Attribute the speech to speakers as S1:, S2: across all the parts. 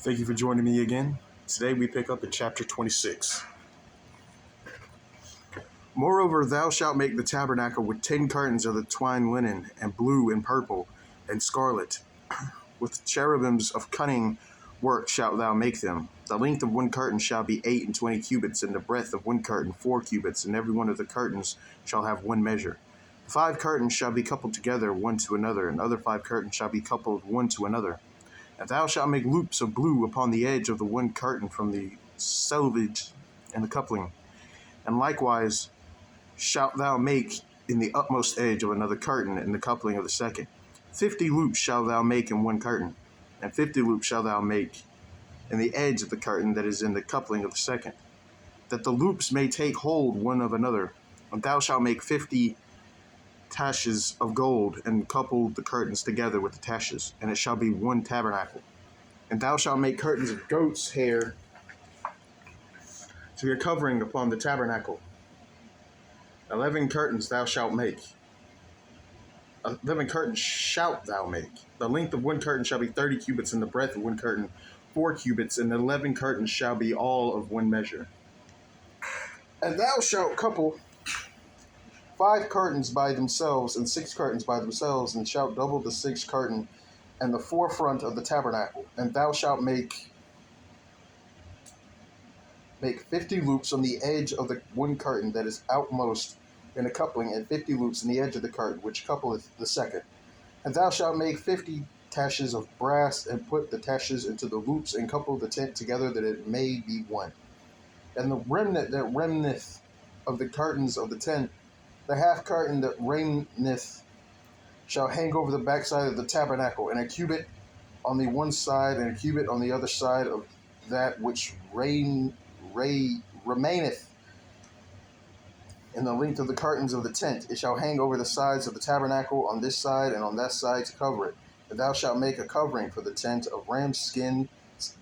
S1: Thank you for joining me again. Today we pick up at chapter 26. Moreover, thou shalt make the tabernacle with 10 curtains of the twined linen, and blue, and purple, and scarlet. With cherubims of cunning work shalt thou make them. The length of one curtain shall be 28 cubits, and the breadth of one curtain 4 cubits, and every one of the curtains shall have one measure. 5 curtains shall be coupled together one to another, and other 5 curtains shall be coupled one to another. And thou shalt make loops of blue upon the edge of the one curtain from the selvage and the coupling. And likewise shalt thou make in the utmost edge of another curtain in the coupling of the second. 50 loops shalt thou make in one curtain, and 50 loops shalt thou make in the edge of the curtain that is in the coupling of the second, that the loops may take hold one of another. And thou shalt make 50 taches of gold, and couple the curtains together with the taches, and it shall be one tabernacle. And thou shalt make curtains of goat's hair to be a covering upon the tabernacle. 11 curtains thou shalt make. 11 curtains shalt thou make. The length of one curtain shall be 30 cubits, and the breadth of one curtain 4 cubits, and 11 curtains shall be all of one measure. And thou shalt couple 5 curtains by themselves, and 6 curtains by themselves, and shalt double the 6th curtain and the forefront of the tabernacle. And thou shalt make 50 loops on the edge of the one curtain that is outmost in a coupling, and 50 loops in the edge of the curtain which coupleth the second. And thou shalt make 50 taches of brass, and put the taches into the loops, and couple the tent together, that it may be one. And the remnant that remneth of the curtains of the tent, the half curtain that reigneth, shall hang over the backside of the tabernacle, and a cubit on the one side, and a cubit on the other side of that which remaineth in the length of the curtains of the tent. It shall hang over the sides of the tabernacle on this side and on that side to cover it. And thou shalt make a covering for the tent of ram's skin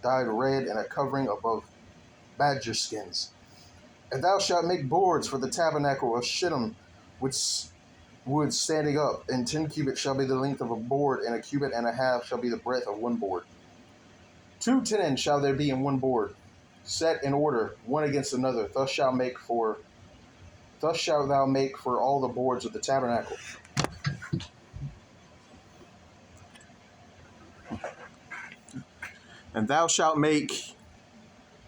S1: dyed red, and a covering above badger skins. And thou shalt make boards for the tabernacle of shittim, which wood standing up, and 10 cubits shall be the length of a board, and a cubit and a half shall be the breadth of one board. 2 tenons shall there be in one board, set in order, one against another. Thus shalt thou make for all the boards of the tabernacle. And thou shalt make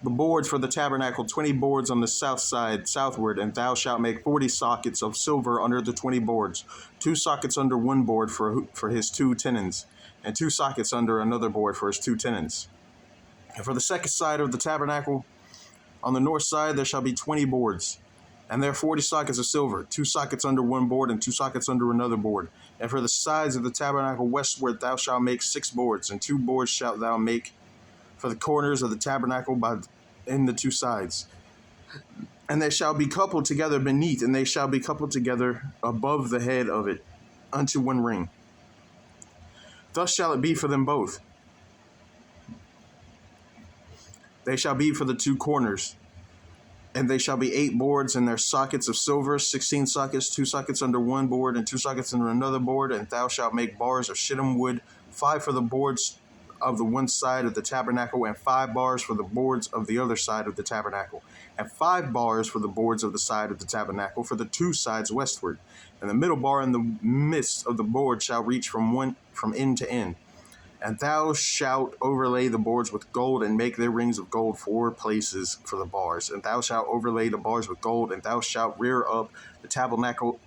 S1: the boards for the tabernacle, 20 boards on the south side, southward, and thou shalt make 40 sockets of silver under the 20 boards, 2 sockets under one board for his 2 tenons, and 2 sockets under another board for his 2 tenons. And for the second side of the tabernacle, on the north side there shall be 20 boards, and there are 40 sockets of silver, 2 sockets under one board, and 2 sockets under another board. And for the sides of the tabernacle westward thou shalt make 6 boards, and 2 boards shalt thou make for the corners of the tabernacle in the 2 sides. And they shall be coupled together beneath, and they shall be coupled together above the head of it unto one ring. Thus shall it be for them both. They shall be for the 2 corners, and they shall be 8 boards, and their sockets of silver, 16 sockets, 2 sockets under one board, and 2 sockets under another board. And thou shalt make bars of shittim wood, 5 for the boards of the one side of the tabernacle, and 5 bars for the boards of the other side of the tabernacle, and 5 bars for the boards of the side of the tabernacle for the 2 sides westward. And the middle bar in the midst of the board shall reach from end to end. And thou shalt overlay the boards with gold, and make their rings of gold 4 places for the bars. And thou shalt overlay the bars with gold, and thou shalt rear up the tabernacle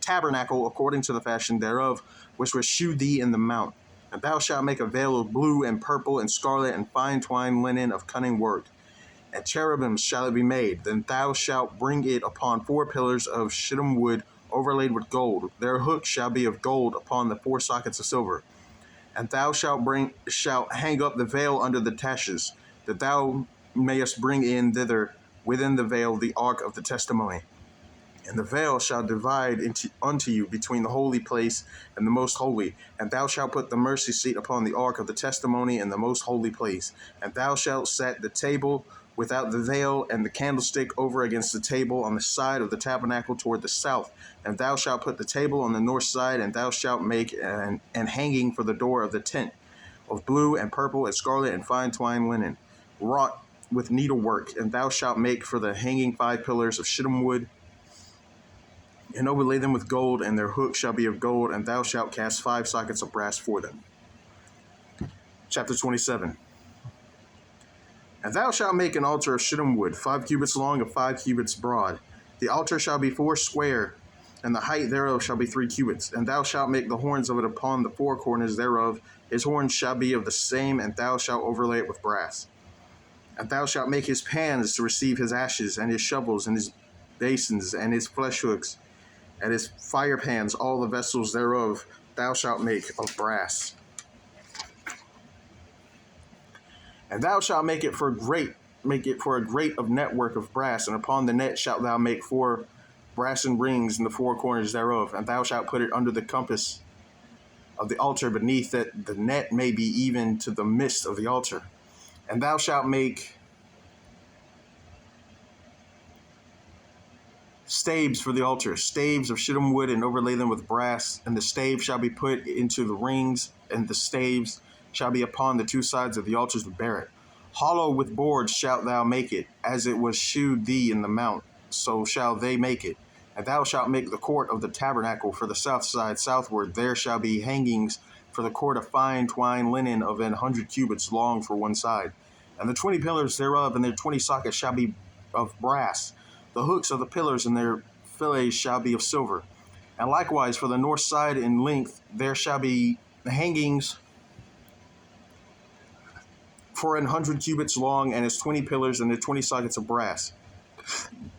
S1: according to the fashion thereof, which was shewed thee in the mount. And thou shalt make a veil of blue and purple and scarlet and fine twined linen of cunning work. And cherubims shall it be made. Then thou shalt bring it upon 4 pillars of shittim wood overlaid with gold. Their hooks shall be of gold upon the 4 sockets of silver. And thou shalt hang up the veil under the taches, that thou mayest bring in thither within the veil the ark of the testimony. And the veil shall divide unto you between the holy place and the most holy. And thou shalt put the mercy seat upon the ark of the testimony in the most holy place. And thou shalt set the table without the veil, and the candlestick over against the table on the side of the tabernacle toward the south. And thou shalt put the table on the north side, and thou shalt make an hanging for the door of the tent of blue and purple and scarlet and fine twined linen. wrought with needlework. And thou shalt make for the hanging 5 pillars of shittim wood, and overlay them with gold, and their hooks shall be of gold, and thou shalt cast 5 sockets of brass for them. Chapter 27. And thou shalt make an altar of shittim wood, 5 cubits long and 5 cubits broad. The altar shall be 4 square, and the height thereof shall be 3 cubits. And thou shalt make the horns of it upon the 4 corners thereof. His horns shall be of the same, and thou shalt overlay it with brass. And thou shalt make his pans to receive his ashes, and his shovels, and his basins, and his flesh hooks, and his fire pans. All the vessels thereof thou shalt make of brass. And thou shalt make it for a grate of network of brass, and upon the net shalt thou make 4 brassen rings in the 4 corners thereof. And thou shalt put it under the compass of the altar beneath, that the net may be even to the midst of the altar. And thou shalt make staves for the altar, staves of shittim wood, and overlay them with brass. And the staves shall be put into the rings, and the staves shall be upon the 2 sides of the altars to bear it. Hollow with boards shalt thou make it, as it was shewed thee in the mount, so shall they make it. And thou shalt make the court of the tabernacle for the south side southward. There shall be hangings for the court of fine twined linen of 100 cubits long for one side. And the 20 pillars thereof and their 20 sockets shall be of brass. The hooks of the pillars and their fillets shall be of silver. And likewise for the north side in length there shall be hangings for 100 cubits long, and its 20 pillars and their 20 sockets of brass.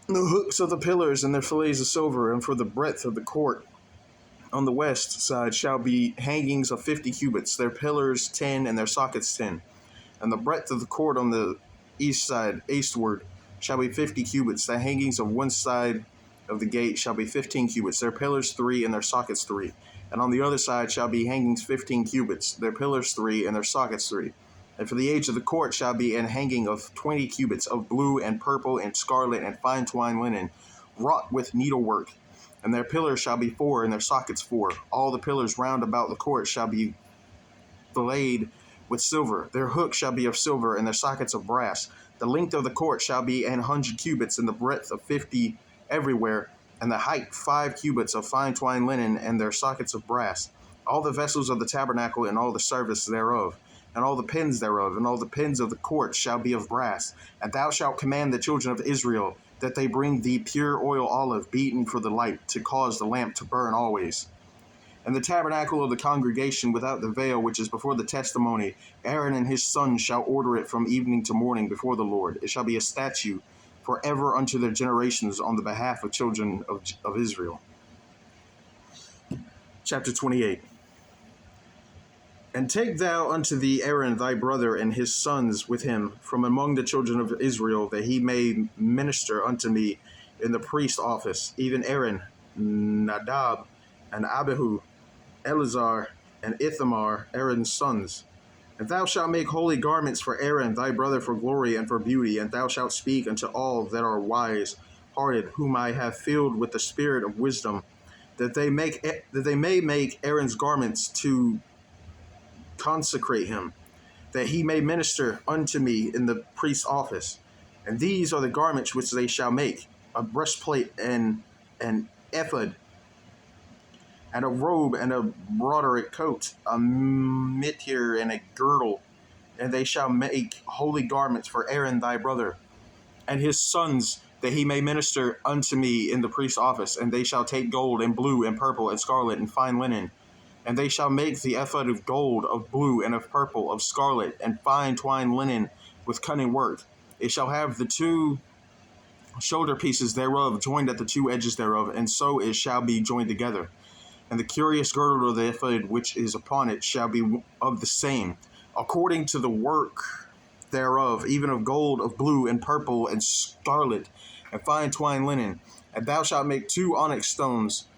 S1: The hooks of the pillars and their fillets of silver. And for the breadth of the court on the west side shall be hangings of 50 cubits, their pillars 10 and their sockets 10. And the breadth of the court on the east side eastward shall be 50 cubits. The hangings of one side of the gate shall be 15 cubits, their pillars 3 and their sockets 3. And on the other side shall be hangings 15 cubits, their pillars 3 and their sockets 3. And for the edge of the court shall be an hanging of 20 cubits of blue and purple and scarlet and fine twined linen, wrought with needlework. And their pillars shall be 4 and their sockets 4. All the pillars round about the court shall be filleted with silver. Their hooks shall be of silver, and their sockets of brass. The length of the court shall be 100 cubits, and the breadth of 50 everywhere, and the height 5 cubits of fine twined linen, and their sockets of brass. All the vessels of the tabernacle and all the service thereof, and all the pins thereof, and all the pins of the court shall be of brass. And thou shalt command the children of Israel that they bring thee pure oil olive beaten for the light, to cause the lamp to burn always. And the tabernacle of the congregation without the veil, which is before the testimony, Aaron and his sons shall order it from evening to morning before the Lord. It shall be a statute forever unto their generations on the behalf of children of Israel. Chapter 28. And take thou unto thee Aaron thy brother and his sons with him from among the children of Israel, that he may minister unto me in the priest office, even Aaron, Nadab, and Abihu, Eleazar, and Ithamar, Aaron's sons. And thou shalt make holy garments for Aaron thy brother for glory and for beauty, and thou shalt speak unto all that are wise hearted, whom I have filled with the spirit of wisdom, that they may make Aaron's garments to consecrate him, that he may minister unto me in the priest's office. And these are the garments which they shall make: a breastplate and an ephod, and a robe and a broader coat, a mitre and a girdle. And they shall make holy garments for Aaron thy brother and his sons, that he may minister unto me in the priest's office. And they shall take gold and blue and purple and scarlet and fine linen. And they shall make the ephod of gold, of blue, and of purple, of scarlet, and fine twined linen with cunning work. It shall have the 2 shoulder pieces thereof joined at the 2 edges thereof, and so it shall be joined together. And the curious girdle of the ephod which is upon it shall be of the same, according to the work thereof, even of gold, of blue, and purple, and scarlet, and fine twined linen. And thou shalt make 2 onyx stones,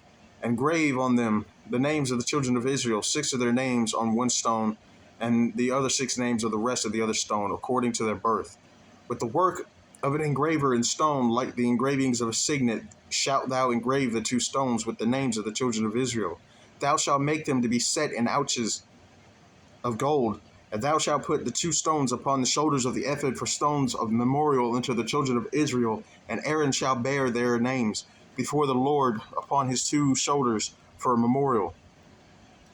S1: and grave on them the names of the children of Israel, 6 of their names on one stone, and the other 6 names of the rest of the other stone, according to their birth. With the work of an engraver in stone, like the engravings of a signet, shalt thou engrave the 2 stones with the names of the children of Israel. Thou shalt make them to be set in ouches of gold, And thou shalt put the 2 stones upon the shoulders of the ephod for stones of memorial unto the children of Israel, and Aaron shall bear their names before the Lord upon his 2 shoulders for a memorial.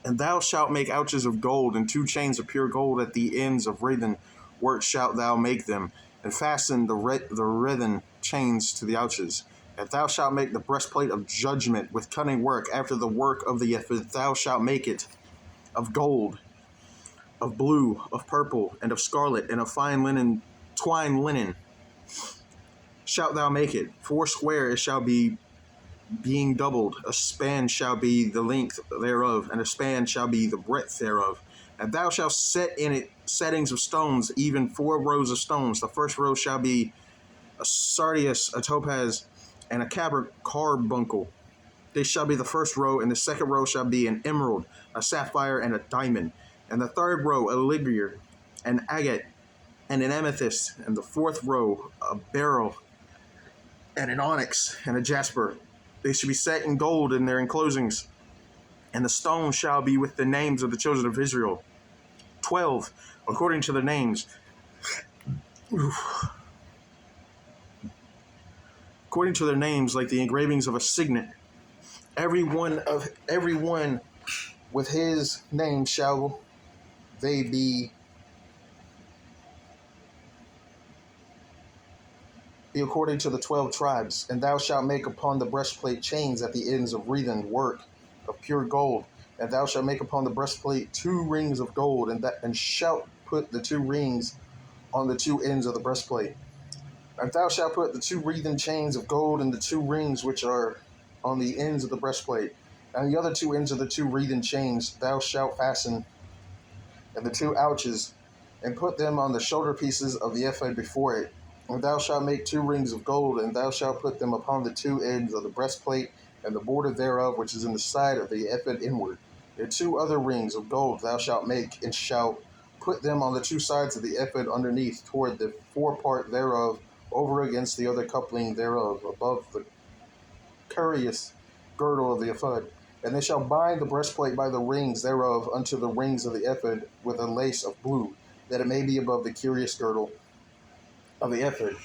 S1: And thou shalt make ouches of gold, and 2 chains of pure gold at the ends of wreathen work shalt thou make them, and fasten the wreathen chains to the ouches. And thou shalt make the breastplate of judgment with cunning work after the work of the ephod. Thou shalt make it of gold, of blue, of purple, and of scarlet, and of fine linen, twined linen shalt thou make it. 4 square it shall be, being doubled. A span shall be the length thereof, and a span shall be the breadth thereof. And thou shalt set in it settings of stones, even 4 rows of stones. The first row shall be a sardius, a topaz, and a carbuncle. This shall be the first row, and the second row shall be an emerald, a sapphire, and a diamond. And the third row a ligure, an agate, and an amethyst. And the fourth row a beryl, and an onyx, and a jasper. They shall be set in gold in their enclosings. And the stone shall be with the names of the children of Israel, 12, according to their names. According to their names, like the engravings of a signet. Every one with his name shall they be according to the 12 tribes. And thou shalt make upon the breastplate chains at the ends of wreathen work of pure gold. And thou shalt make upon the breastplate 2 rings of gold, and shalt put the 2 rings on the 2 ends of the breastplate. And thou shalt put the 2 wreathen chains of gold and the 2 rings which are on the ends of the breastplate. And the other 2 ends of the 2 wreathen chains thou shalt fasten in the 2 ouches, and put them on the shoulder pieces of the ephod before it. And thou shalt make 2 rings of gold, and thou shalt put them upon the 2 ends of the breastplate, and the border thereof, which is in the side of the ephod inward. And 2 other rings of gold thou shalt make, and shalt put them on the 2 sides of the ephod underneath, toward the forepart thereof, over against the other coupling thereof, above the curious girdle of the ephod. And they shall bind the breastplate by the rings thereof unto the rings of the ephod with a lace of blue, that it may be above the curious girdle of the ephod.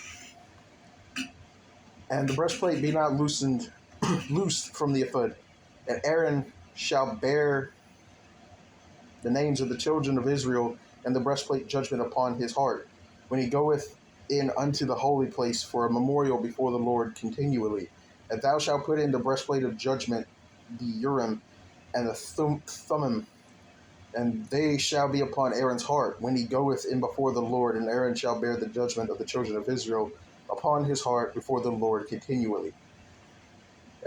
S1: And the breastplate be not loosed from the ephod. And Aaron shall bear the names of the children of Israel and the breastplate judgment upon his heart, when he goeth in unto the holy place for a memorial before the Lord continually. And thou shalt put in the breastplate of judgment the Urim and the Thummim, and they shall be upon Aaron's heart when he goeth in before the Lord, and Aaron shall bear the judgment of the children of Israel upon his heart before the Lord continually.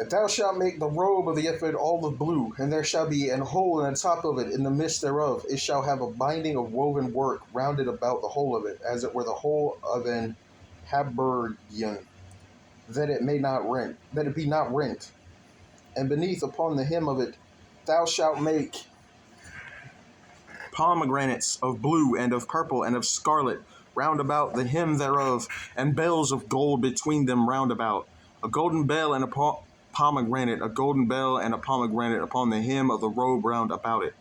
S1: And thou shalt make the robe of the ephod all of blue, and there shall be an hole in the top of it in the midst thereof. It shall have a binding of woven work rounded about the whole of it, as it were the whole of an habergeon, that it be not rent. And beneath upon the hem of it thou shalt make pomegranates of blue and of purple and of scarlet round about the hem thereof, and bells of gold between them round about. A golden bell and a pomegranate, a golden bell and a pomegranate upon the hem of the robe round about it.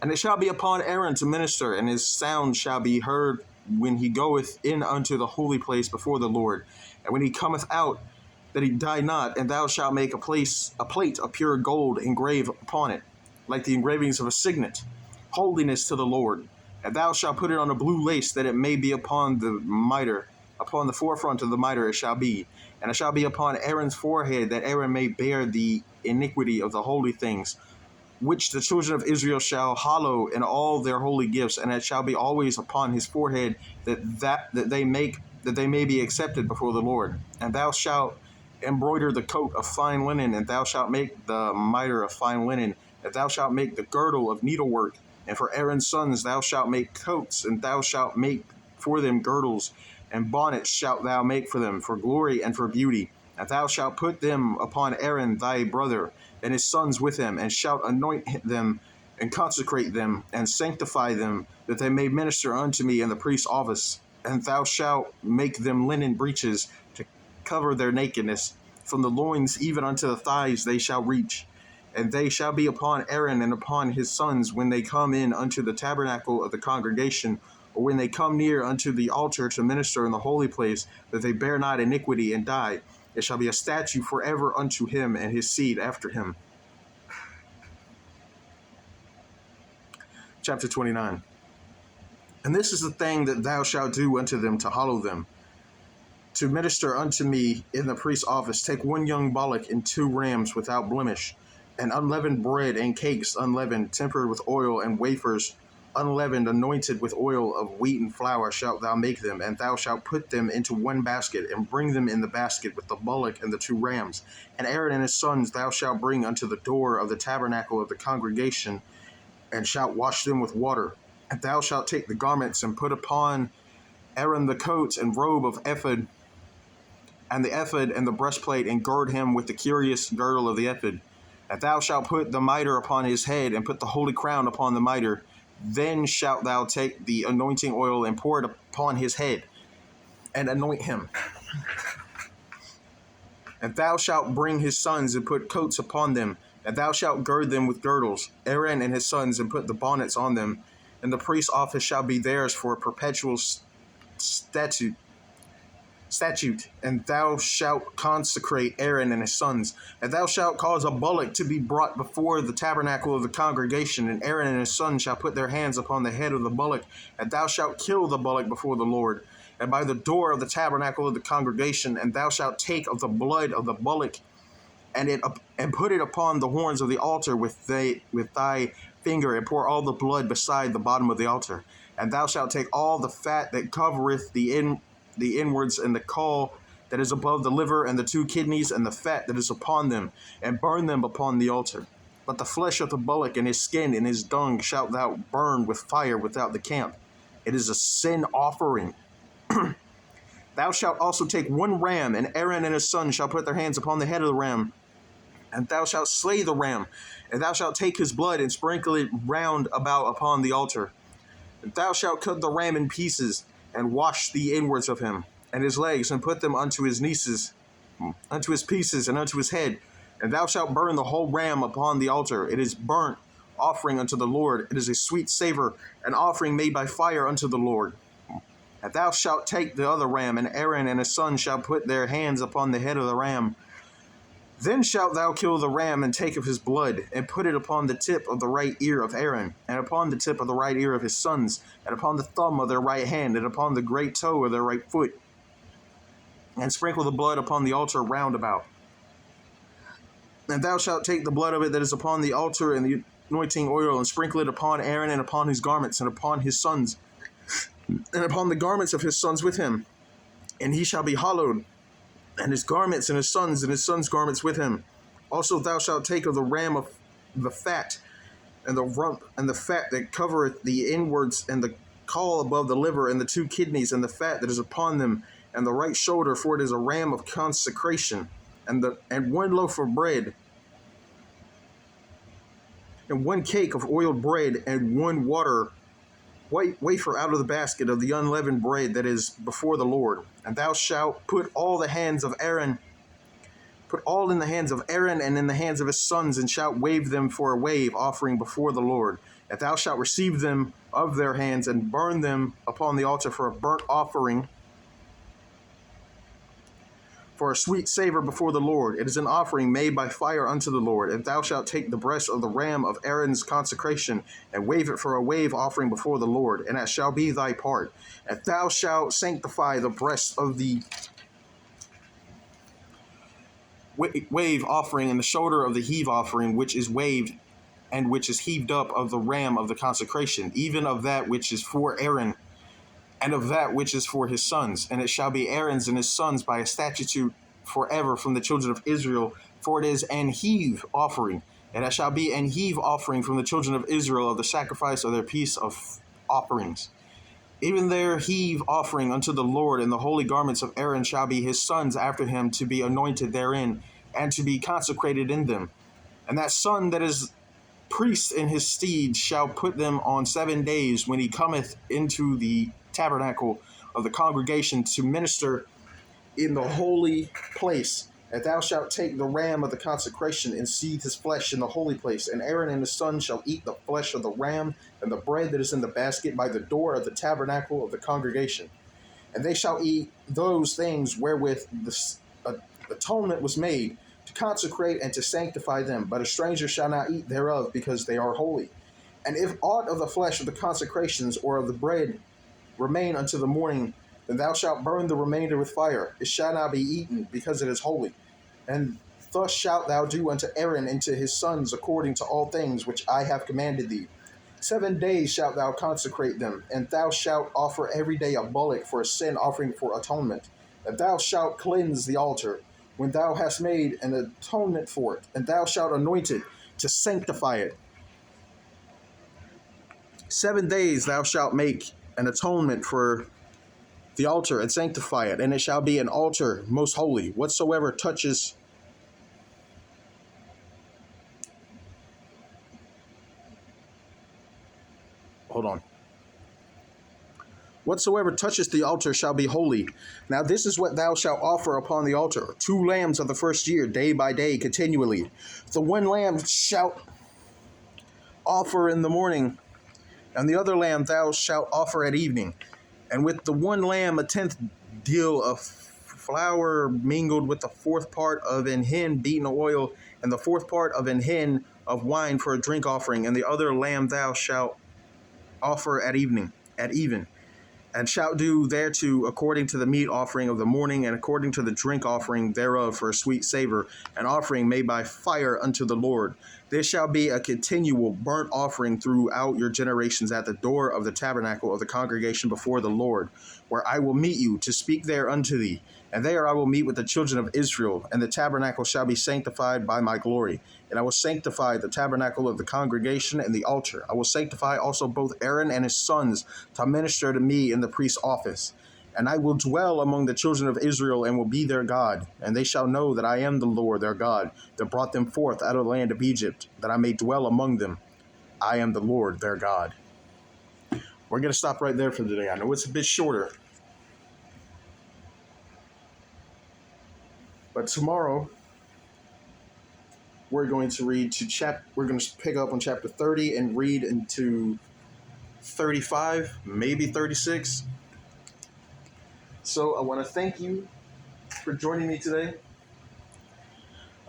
S1: And it shall be upon Aaron to minister, and his sound shall be heard when he goeth in unto the holy place before the Lord, and when he cometh out, that he die not. And thou shalt make a plate of pure gold engrave upon it, like the engravings of a signet, holiness to the Lord. And thou shalt put it on a blue lace, that it may be upon the mitre, upon the forefront of the mitre it shall be. And it shall be upon Aaron's forehead, that Aaron may bear the iniquity of the holy things, which the children of Israel shall hallow in all their holy gifts, and it shall be always upon his forehead, that they may be accepted before the Lord. And thou shalt embroider the coat of fine linen, and thou shalt make the mitre of fine linen, and thou shalt make the girdle of needlework. And for Aaron's sons thou shalt make coats, and thou shalt make for them girdles, and bonnets shalt thou make for them, for glory and for beauty. And thou shalt put them upon Aaron thy brother, and his sons with him, and shalt anoint them, and consecrate them, and sanctify them, that they may minister unto me in the priest's office. And thou shalt make them linen breeches to cover their nakedness. From the loins even unto the thighs they shall reach. and they shall be upon Aaron and upon his sons when they come in unto the tabernacle of the congregation, or when they come near unto the altar to minister in the holy place, that they bear not iniquity and die. It shall be a statute forever unto him and his seed after him. Chapter 29. And this is the thing that thou shalt do unto them to hallow them. To minister unto me in the priest's office, take 1 young bullock and 2 rams without blemish, and unleavened bread and cakes unleavened, tempered with oil, and wafers unleavened, anointed with oil of wheaten flour shalt thou make them, and thou shalt put them into 1 basket, and bring them in the basket with the bullock and the 2 rams. And Aaron and his sons thou shalt bring unto the door of the tabernacle of the congregation, and shalt wash them with water. And thou shalt take the garments and put upon Aaron the coat and robe of ephod, and the ephod and the breastplate, and gird him with the curious girdle of the ephod. And thou shalt put the mitre upon his head, and put the holy crown upon the mitre. Then shalt thou take the anointing oil and pour it upon his head, and anoint him. And thou shalt bring his sons and put coats upon them, and thou shalt gird them with girdles, Aaron and his sons, and put the bonnets on them. And the priest's office shall be theirs for a perpetual statute, and thou shalt consecrate Aaron and his sons. And thou shalt cause a bullock to be brought before the tabernacle of the congregation, and Aaron and his sons shall put their hands upon the head of the bullock, and thou shalt kill the bullock before the Lord, and by the door of the tabernacle of the congregation. And thou shalt take of the blood of the bullock, and put it upon the horns of the altar with thy finger, and pour all the blood beside the bottom of the altar. And thou shalt take all the fat that covereth the inwards, and the caul that is above the liver, and the 2 kidneys, and the fat that is upon them, and burn them upon the altar. But the flesh of the bullock and his skin and his dung shalt thou burn with fire without the camp. It is a sin offering. Thou shalt also take 1 ram, and Aaron and his sons shall put their hands upon the head of the ram. And thou shalt slay the ram, and thou shalt take his blood and sprinkle it round about upon the altar. And thou shalt cut the ram in pieces, and wash the inwards of him, and his legs, and put them unto his pieces, and unto his head. And thou shalt burn the whole ram upon the altar. It is burnt offering unto the Lord. It is a sweet savor, an offering made by fire unto the Lord. And thou shalt take the other ram, and Aaron and his sons shall put their hands upon the head of the ram. Then shalt thou kill the ram, and take of his blood, and put it upon the tip of the right ear of Aaron, and upon the tip of the right ear of his sons, and upon the thumb of their right hand, and upon the great toe of their right foot. And sprinkle the blood upon the altar round about. And thou shalt take the blood of it that is upon the altar, and the anointing oil, and sprinkle it upon Aaron, and upon his garments, and upon his sons, and upon the garments of his sons with him. And he shall be hallowed, and his garments, and his sons' garments with him. Also thou shalt take of the ram of the fat, and the rump, and the fat that covereth the inwards, and the caul above the liver, and the 2 kidneys, and the fat that is upon them, and the right shoulder, for it is a ram of consecration. And 1 loaf of bread, and 1 cake of oiled bread, and 1 wafer out of the basket of the unleavened bread that is before the Lord. And thou shalt put all in the hands of Aaron, and in the hands of his sons, and shalt wave them for a wave offering before the Lord. And thou shalt receive them of their hands, and burn them upon the altar for a burnt offering, for a sweet savor before the Lord. It is an offering made by fire unto the Lord. And thou shalt take the breast of the ram of Aaron's consecration, and wave it for a wave offering before the Lord, and that shall be thy part. And thou shalt sanctify the breast of the wave offering, and the shoulder of the heave offering, which is waved, and which is heaved up of the ram of the consecration, even of that which is for Aaron, and of that which is for his sons. And it shall be Aaron's and his sons by a statute forever from the children of Israel, for it is an heave offering. And it shall be an heave offering from the children of Israel of the sacrifice of their peace of offerings. Even their heave offering unto the Lord, and the holy garments of Aaron shall be his sons after him, to be anointed therein, and to be consecrated in them. And that son that is priest in his stead shall put them on 7 days, when he cometh into the tabernacle of the congregation to minister in the holy place, And thou shalt take the ram of the consecration and seethe his flesh in the holy place. And Aaron and his sons shall eat the flesh of the ram and the bread that is in the basket by the door of the tabernacle of the congregation. And they shall eat those things wherewith the atonement was made, to consecrate and to sanctify them. But a stranger shall not eat thereof, because they are holy. And if aught of the flesh of the consecrations or of the bread remain unto the morning, then thou shalt burn the remainder with fire. It shall not be eaten, because it is holy. And thus shalt thou do unto Aaron and to his sons according to all things which I have commanded thee. 7 days shalt thou consecrate them, and thou shalt offer every day a bullock for a sin offering for atonement. And thou shalt cleanse the altar when thou hast made an atonement for it, and thou shalt anoint it to sanctify it. 7 days thou shalt make an atonement for the altar and sanctify it, and it shall be an altar most holy. Whatsoever touches Whatsoever touches the altar shall be holy. Now this is what thou shalt offer upon the altar: 2 lambs of the first year, day by day, continually. The 1 lamb shalt offer in the morning, and the other lamb thou shalt offer at evening. And with the 1 lamb 1/10 deal of flour mingled with the 4th part of an hin beaten oil, and the 4th part of an hin of wine for a drink offering. And the other lamb thou shalt offer at even, and shalt do thereto according to the meat offering of the morning, and according to the drink offering thereof for a sweet savor, an offering made by fire unto the Lord. This shall be a continual burnt offering throughout your generations at the door of the tabernacle of the congregation before the Lord, where I will meet you to speak there unto thee. And there I will meet with the children of Israel, and the tabernacle shall be sanctified by my glory. And I will sanctify the tabernacle of the congregation and the altar. I will sanctify also both Aaron and his sons to minister to me in the priest's office. And I will dwell among the children of Israel and will be their God. And they shall know that I am the Lord their God, that brought them forth out of the land of Egypt, that I may dwell among them. I am the Lord their God. We're going to stop right there for today. I know it's a bit shorter, but tomorrow we're going to we're going to pick up on chapter 30 and read into 35, maybe 36. So I want to thank you for joining me today.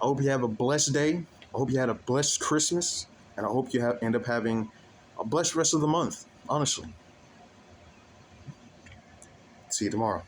S1: I hope you have a blessed day. I hope you had a blessed Christmas, and I hope you end up having a blessed rest of the month, honestly. See you tomorrow.